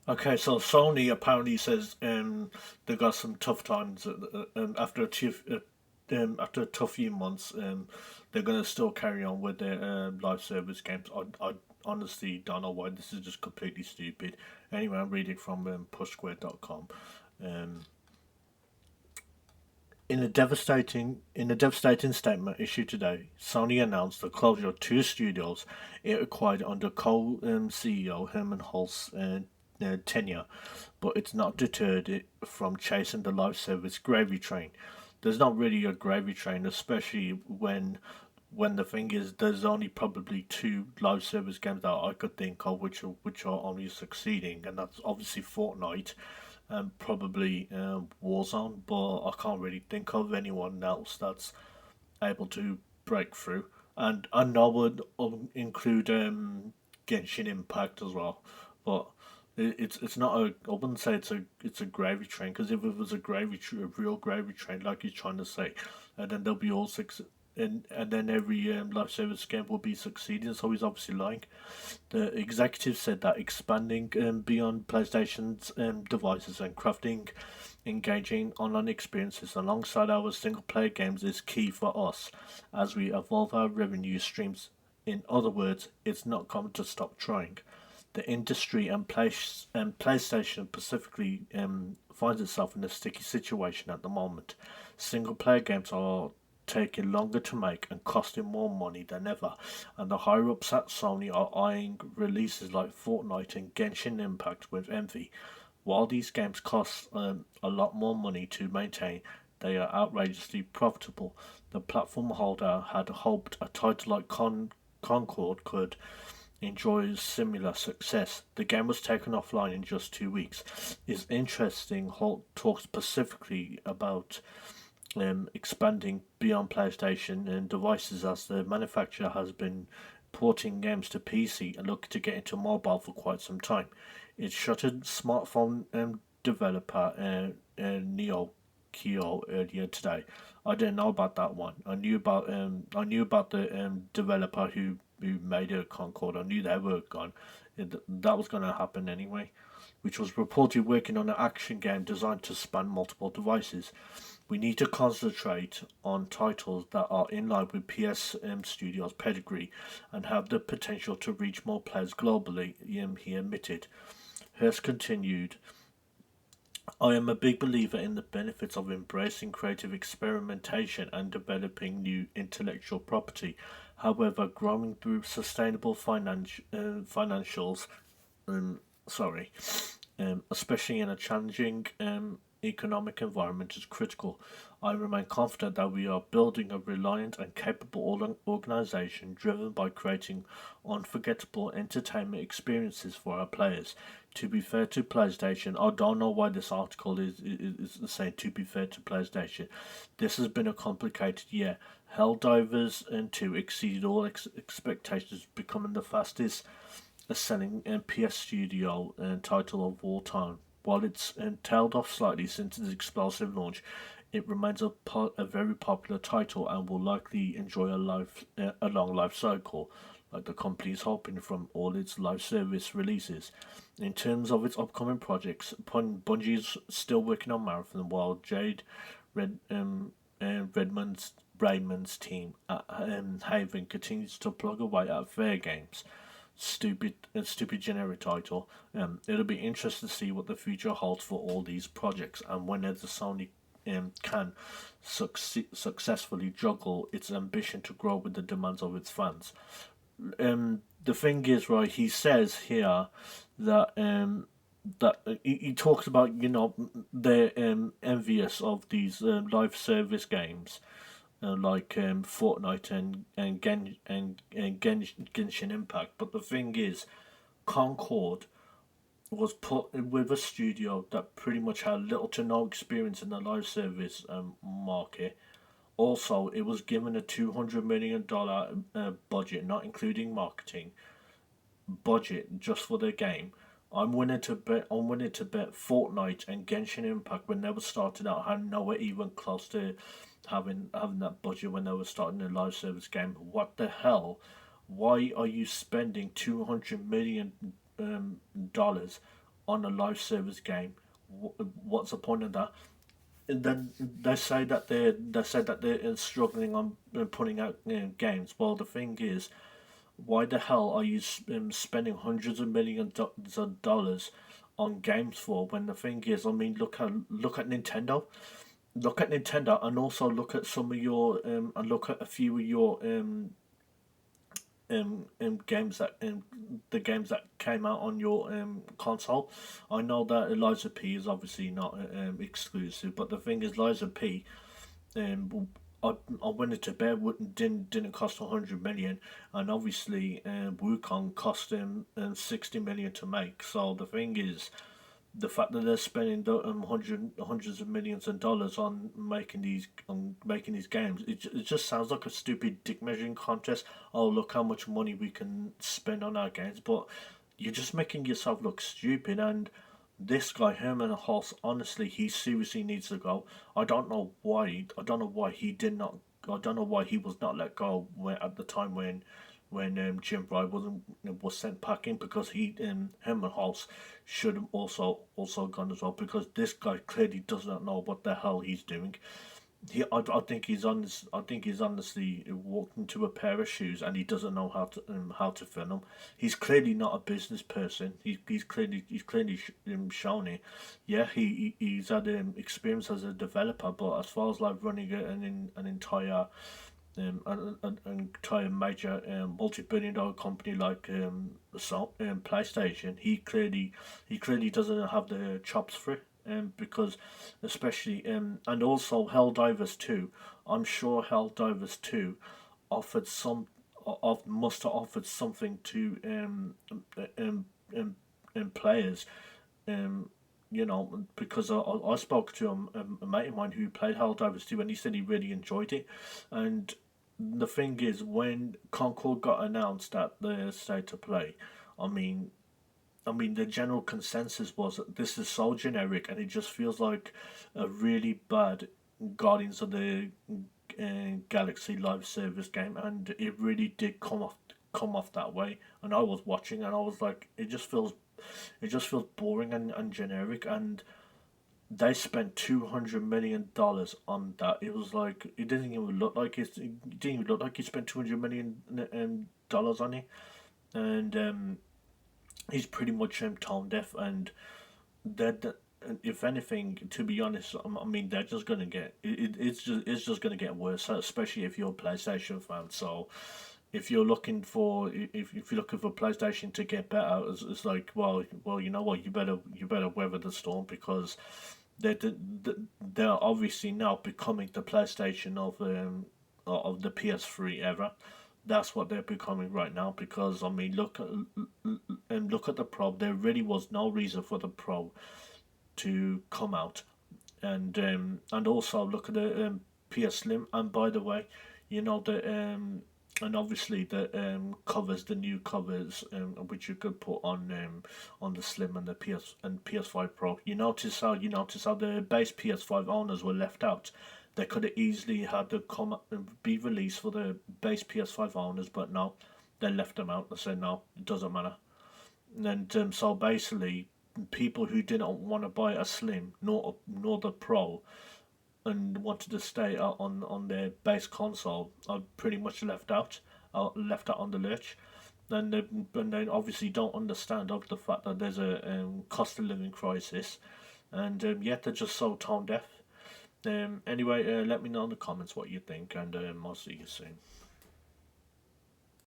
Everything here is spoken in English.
Okay, so Sony apparently says they got some tough times after a tough few months. They're gonna still carry on with their live service games. I honestly don't know why. This is just completely stupid. Anyway, I'm reading from pushsquare.com. Um, in a devastating statement issued today, Sony announced the closure of two studios it acquired under co-CEO Herman Hulst's tenure, but it's not deterred it from chasing the live service gravy train. There's not really a gravy train, especially when the thing is there's only probably two live service games that I could think of which are only succeeding, and that's obviously Fortnite and probably Warzone, but I can't really think of anyone else that's able to break through. And I would include Genshin Impact as well, but it's not a. I wouldn't say it's a gravy train, because if it was a real gravy train, like he's trying to say, and then they'll be all six. And then every live service game will be succeeding, so he's obviously lying. The executive said that expanding beyond PlayStation's devices and crafting engaging online experiences alongside our single player games is key for us as we evolve our revenue streams. In other words, it's not going to stop trying. The industry and PlayStation specifically finds itself in a sticky situation at the moment. Single player games are taking longer to make and costing more money than ever, and the higher ups at Sony are eyeing releases like Fortnite and Genshin Impact with envy. While these games cost a lot more money to maintain, they are outrageously profitable. The platform holder had hoped a title like Concord could enjoy similar success. The game was taken offline in just 2 weeks. It's interesting. Holt talks specifically about expanding beyond PlayStation and devices as the manufacturer has been porting games to PC and looking to get into mobile for quite some time. It shuttered smartphone developer Neo Keo earlier today. I didn't know about that one. I knew about the developer who made a Concord. I knew they were gone. That was going to happen anyway, which was reported working on an action game designed to span multiple devices. We need to concentrate on titles that are in line with PSM Studios' pedigree and have the potential to reach more players globally, he admitted. Hurst continued, I am a big believer in the benefits of embracing creative experimentation and developing new intellectual property. However, growing through sustainable financials, um, sorry, especially in a challenging economic environment, is critical. I remain confident that we are building a reliant and capable organization driven by creating unforgettable entertainment experiences for our players. To be fair to PlayStation, I don't know why this article is saying to be fair to PlayStation. This has been a complicated year. Helldivers and 2 exceeded all expectations, becoming the fastest selling PS Studio title of all time. While it's tailed off slightly since its explosive launch, it remains a very popular title and will likely enjoy a long life cycle, like the company is hoping from all its live service releases. In terms of its upcoming projects, Bungie is still working on Marathon, while Jade Red, Redmond's Raymond's team at Haven continues to plug away at Fair Games. Stupid generic title. It'll be interesting to see what the future holds for all these projects and whether the Sony can successfully juggle its ambition to grow with the demands of its fans. The thing is, right? He says here that he talks about they're envious of these live service games like Fortnite and Genshin Impact. But the thing is, Concord was put with a studio that pretty much had little to no experience in the live service market. Also, it was given a $200 million budget, not including marketing budget, just for the game. I'm willing to bet Fortnite and Genshin Impact when they were starting out had nowhere even close to having that budget when they were starting a live service game. What the hell? Why are you spending $200 million dollars on a live service game. What's the point of that? And then they say that they're struggling on putting out games. Well, the thing is, why the hell are you spending hundreds of millions of dollars on games for? When the thing is, I mean, look at Nintendo. Look at Nintendo, and also look at some of your and look at a few of your games that the games that came out on your console. I know that Eliza P is obviously not exclusive, but the thing is, Eliza P, I went into bed didn't cost 100 million, and obviously Wukong cost him 60 million to make. So the thing is, the fact that they're spending hundreds of millions of dollars on making these games, it just sounds like a stupid dick measuring contest. Oh, look how much money we can spend on our games, but you're just making yourself look stupid. And this guy Herman Hulst, honestly, he seriously needs to go. I don't know why. I don't know why he did not. I don't know why he was not let go at the time when Jim Bright was sent packing, because Herman Hulst should have also gone as well, because this guy clearly does not know what the hell he's doing. I think he's honest. I think he's honestly walked into a pair of shoes and he doesn't know how to fill them. He's clearly not a business person. He's clearly shown it. Yeah, he's had experience as a developer, but as far as like running an entire an entire major multi-billion-dollar company like PlayStation, he clearly doesn't have the chops for it. Because especially and also Helldivers 2, I'm sure Helldivers 2 offered some of must have offered something to um, um, players, um, because I spoke to a mate of mine who played Helldivers 2, and he said he really enjoyed it. And the thing is, when Concord got announced at the state of play, I mean, the general consensus was that this is so generic, and it just feels like a really bad Guardians of the Galaxy live service game, and it really did come off that way. And I was watching, and I was like, it just feels boring and generic, and they spent $200 million on that. It was like it didn't even look like he spent $200 million on it, and he's pretty much tone deaf, and that if anything, to be honest, I mean they're just gonna get it's just gonna get worse, especially if you're a PlayStation fan. So if you're looking for PlayStation to get better, it's like, well, you know what, you better weather the storm, because they're obviously now becoming the PlayStation of the PS3 era. That's what they're becoming right now, because I mean look at the Pro. There really was no reason for the Pro to come out, and also look at the PS Slim. And by the way, the and obviously the covers, the new covers, which you could put on the Slim and the PS5 Pro. You notice how the base PS5 owners were left out. They could have easily had to come up and be released for the base PS5 owners, but no, they left them out. They said no, it doesn't matter. And so basically, people who didn't want to buy a Slim nor the Pro, and wanted to stay on their base console, are pretty much left out on the lurch. And they obviously don't understand of the fact that there's a cost of living crisis, and yet they're just so tone deaf. Anyway, let me know in the comments what you think, and I'll see you soon.